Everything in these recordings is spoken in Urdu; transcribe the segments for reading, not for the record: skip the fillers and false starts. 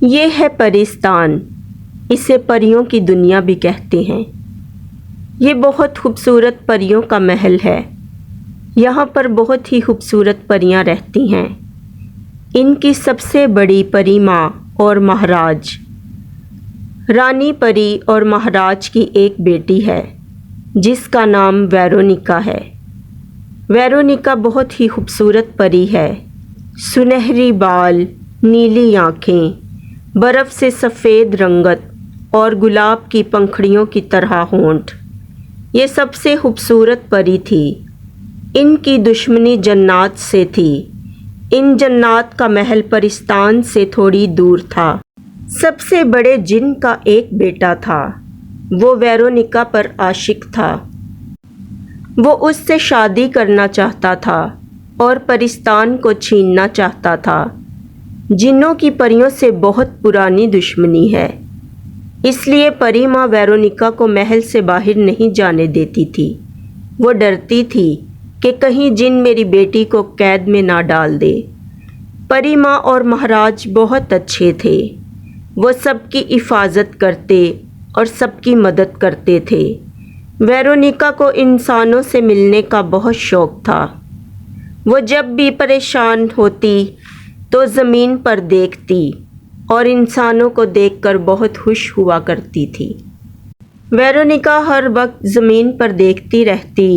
یہ ہے پرستان، اسے پریوں کی دنیا بھی کہتے ہیں۔ یہ بہت خوبصورت پریوں کا محل ہے۔ یہاں پر بہت ہی خوبصورت پریاں رہتی ہیں۔ ان کی سب سے بڑی پری ماں اور مہاراج، رانی پری اور مہاراج کی ایک بیٹی ہے جس کا نام ویرونیکا ہے۔ ویرونیکا بہت ہی خوبصورت پری ہے۔ سنہری بال، نیلی آنکھیں، برف سے سفید رنگت اور گلاب کی پنکھڑیوں کی طرح ہونٹ، یہ سب سے خوبصورت پری تھی۔ ان کی دشمنی جنات سے تھی۔ ان جنات کا محل پرستان سے تھوڑی دور تھا۔ سب سے بڑے جن کا ایک بیٹا تھا، وہ ویرونیکا پر عاشق تھا۔ وہ اس سے شادی کرنا چاہتا تھا اور پرستان کو چھیننا چاہتا تھا۔ جنوں کی پریوں سے بہت پرانی دشمنی ہے، اس لیے پری ماں ویرونیکا کو محل سے باہر نہیں جانے دیتی تھی۔ وہ ڈرتی تھی کہ کہیں جن میری بیٹی کو قید میں نہ ڈال دے۔ پری ماں اور مہاراج بہت اچھے تھے۔ وہ سب کی حفاظت کرتے اور سب کی مدد کرتے تھے۔ ویرونیکا کو انسانوں سے ملنے کا بہت شوق تھا۔ وہ جب بھی پریشان ہوتی تو زمین پر دیکھتی اور انسانوں کو دیکھ کر بہت خوش ہوا کرتی تھی۔ ویرونیکا ہر وقت زمین پر دیکھتی رہتی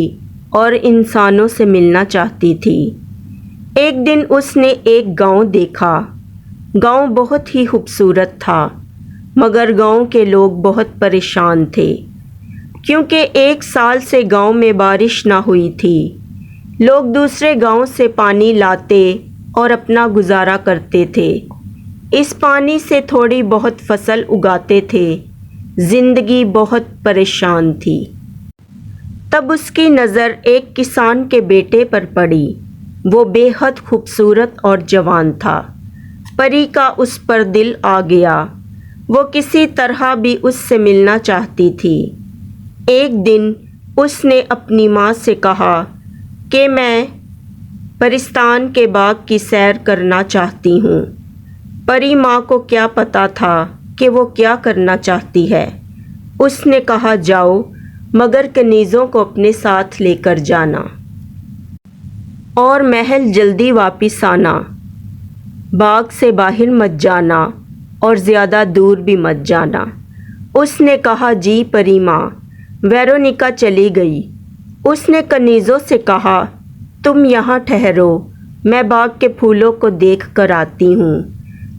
اور انسانوں سے ملنا چاہتی تھی۔ ایک دن اس نے ایک گاؤں دیکھا۔ گاؤں بہت ہی خوبصورت تھا، مگر گاؤں کے لوگ بہت پریشان تھے کیونکہ 1 سال سے گاؤں میں بارش نہ ہوئی تھی۔ لوگ دوسرے گاؤں سے پانی لاتے اور اپنا گزارا کرتے تھے۔ اس پانی سے تھوڑی بہت فصل اگاتے تھے۔ زندگی بہت پریشان تھی۔ تب اس کی نظر ایک کسان کے بیٹے پر پڑی۔ وہ بے حد خوبصورت اور جوان تھا۔ پری کا اس پر دل آ گیا۔ وہ کسی طرح بھی اس سے ملنا چاہتی تھی۔ ایک دن اس نے اپنی ماں سے کہا کہ میں پرستان کے باغ کی سیر کرنا چاہتی ہوں۔ پری ماں کو کیا پتا تھا کہ وہ کیا کرنا چاہتی ہے۔ اس نے کہا جاؤ، مگر کنیزوں کو اپنے ساتھ لے کر جانا اور محل جلدی واپس آنا۔ باغ سے باہر مت جانا اور زیادہ دور بھی مت جانا۔ اس نے کہا جی پری ماں۔ ویرونیکا چلی گئی۔ اس نے کنیزوں سے کہا تم یہاں ٹھہرو، میں باغ کے پھولوں کو دیکھ کر آتی ہوں،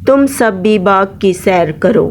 تم سب بھی باغ کی سیر کرو۔